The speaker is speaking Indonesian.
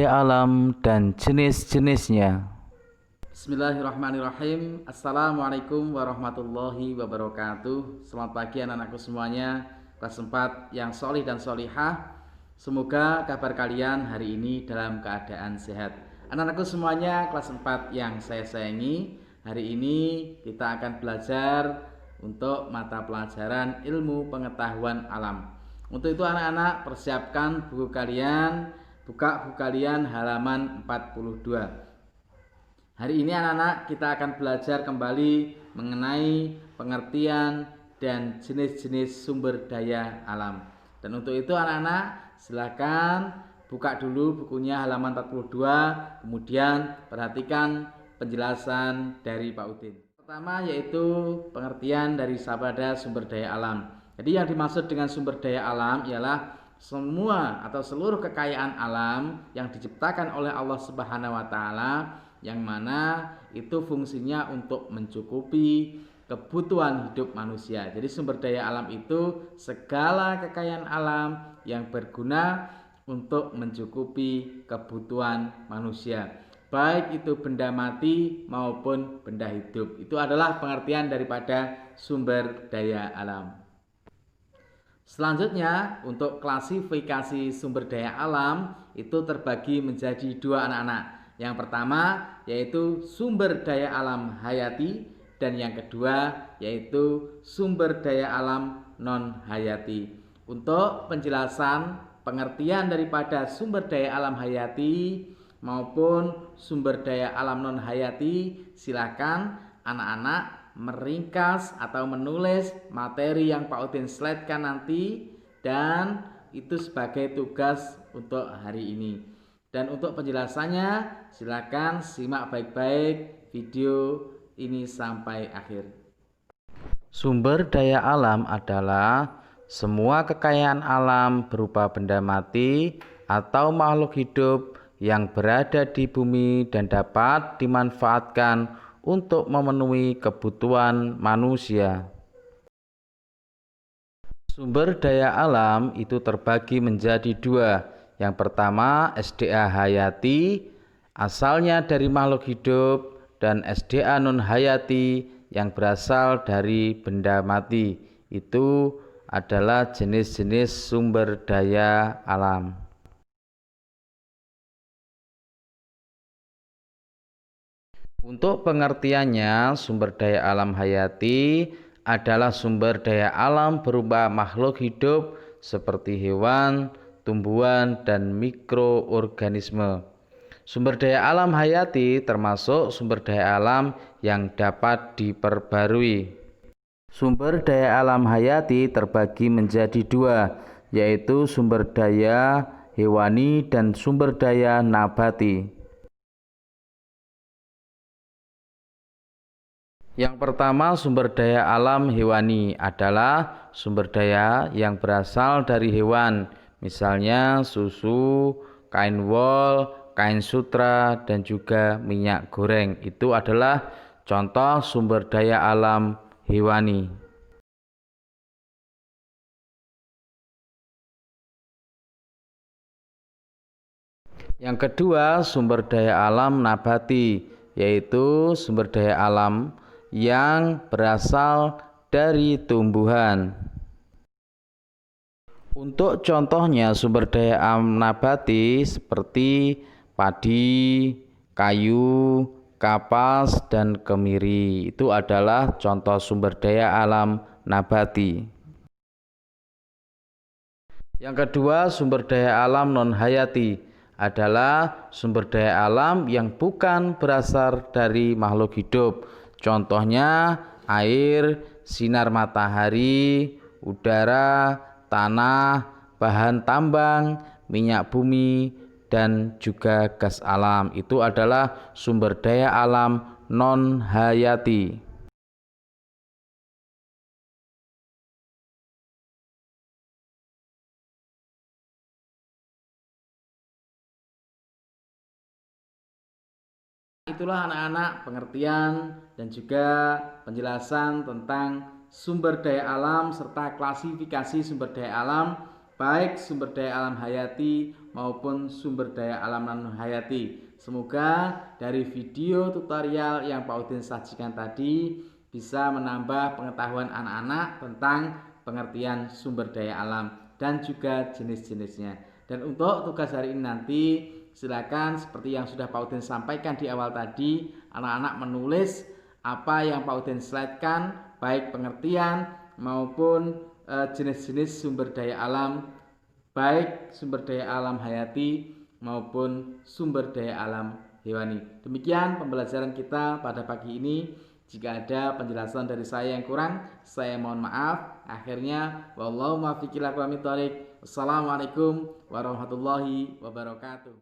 daya alam dan jenis-jenisnya. Bismillahirrahmanirrahim. Assalamualaikum warahmatullahi wabarakatuh. Selamat pagi anak-anakku semuanya, kelas 4 yang solih dan solihah. Semoga kabar kalian hari ini dalam keadaan sehat. Anak-anakku semuanya, kelas 4 yang saya sayangi, hari ini kita akan belajar untuk mata pelajaran ilmu pengetahuan alam. Untuk itu anak-anak persiapkan buku kalian, buka buku kalian halaman 42. Hari ini anak-anak kita akan belajar kembali mengenai pengertian dan jenis-jenis sumber daya alam. Dan untuk itu anak-anak silakan buka dulu bukunya halaman 42, kemudian perhatikan penjelasan dari Pak Udin. Pertama yaitu pengertian dari sabada sumber daya alam. Jadi yang dimaksud dengan sumber daya alam ialah semua atau seluruh kekayaan alam yang diciptakan oleh Allah Subhanahu wa taala, yang mana itu fungsinya untuk mencukupi kebutuhan hidup manusia. Jadi sumber daya alam itu segala kekayaan alam yang berguna untuk mencukupi kebutuhan manusia, baik itu benda mati maupun benda hidup. Itu adalah pengertian daripada sumber daya alam. Selanjutnya untuk klasifikasi sumber daya alam itu terbagi menjadi dua anak-anak. Yang pertama yaitu sumber daya alam hayati, dan yang kedua yaitu sumber daya alam non hayati. Untuk penjelasan pengertian daripada sumber daya alam hayati maupun sumber daya alam non hayati, silakan anak-anak meringkas atau menulis materi yang Pak Udin slide-kan nanti, dan itu sebagai tugas untuk hari ini. Dan untuk penjelasannya silakan simak baik-baik video ini sampai akhir. Sumber daya alam adalah semua kekayaan alam berupa benda mati atau makhluk hidup yang berada di bumi dan dapat dimanfaatkan untuk memenuhi kebutuhan manusia. Sumber daya alam itu terbagi menjadi dua. Yang pertama SDA hayati, asalnya dari makhluk hidup, dan SDA non hayati yang berasal dari benda mati. Itu adalah jenis-jenis sumber daya alam. Untuk pengertiannya, sumber daya alam hayati adalah sumber daya alam berupa makhluk hidup seperti hewan, tumbuhan, dan mikroorganisme. Sumber daya alam hayati termasuk sumber daya alam yang dapat diperbarui. Sumber daya alam hayati terbagi menjadi dua, yaitu sumber daya hewani dan sumber daya nabati. Yang pertama, sumber daya alam hewani adalah sumber daya yang berasal dari hewan, misalnya susu, kain wol, kain sutra, dan juga minyak goreng. Itu adalah contoh sumber daya alam hewani. Yang kedua, sumber daya alam nabati, yaitu sumber daya alam yang berasal dari tumbuhan. Untuk contohnya sumber daya alam nabati seperti padi, kayu, kapas, dan kemiri. Itu adalah contoh sumber daya alam nabati. Yang kedua, sumber daya alam non hayati adalah sumber daya alam yang bukan berasal dari makhluk hidup. Contohnya air, sinar matahari, udara, tanah, bahan tambang, minyak bumi, dan juga gas alam. Itu adalah sumber daya alam non hayati. Itulah anak-anak pengertian dan juga penjelasan tentang sumber daya alam serta klasifikasi sumber daya alam baik sumber daya alam hayati maupun sumber daya alam non hayati. Semoga dari video tutorial yang Pak Udin sajikan tadi bisa menambah pengetahuan anak-anak tentang pengertian sumber daya alam dan juga jenis-jenisnya. Dan untuk tugas hari ini nanti silakan seperti yang sudah Pak Udin sampaikan di awal tadi, anak-anak menulis apa yang Pak Udin slide-kan, baik pengertian maupun jenis-jenis sumber daya alam, baik sumber daya alam hayati maupun sumber daya alam hewani. Demikian pembelajaran kita pada pagi ini. Jika ada penjelasan dari saya yang kurang, saya mohon maaf. Akhirnya, wallahu muwaffiq ila aqwamit thoriq. Wassalamualaikum warahmatullahi wabarakatuh.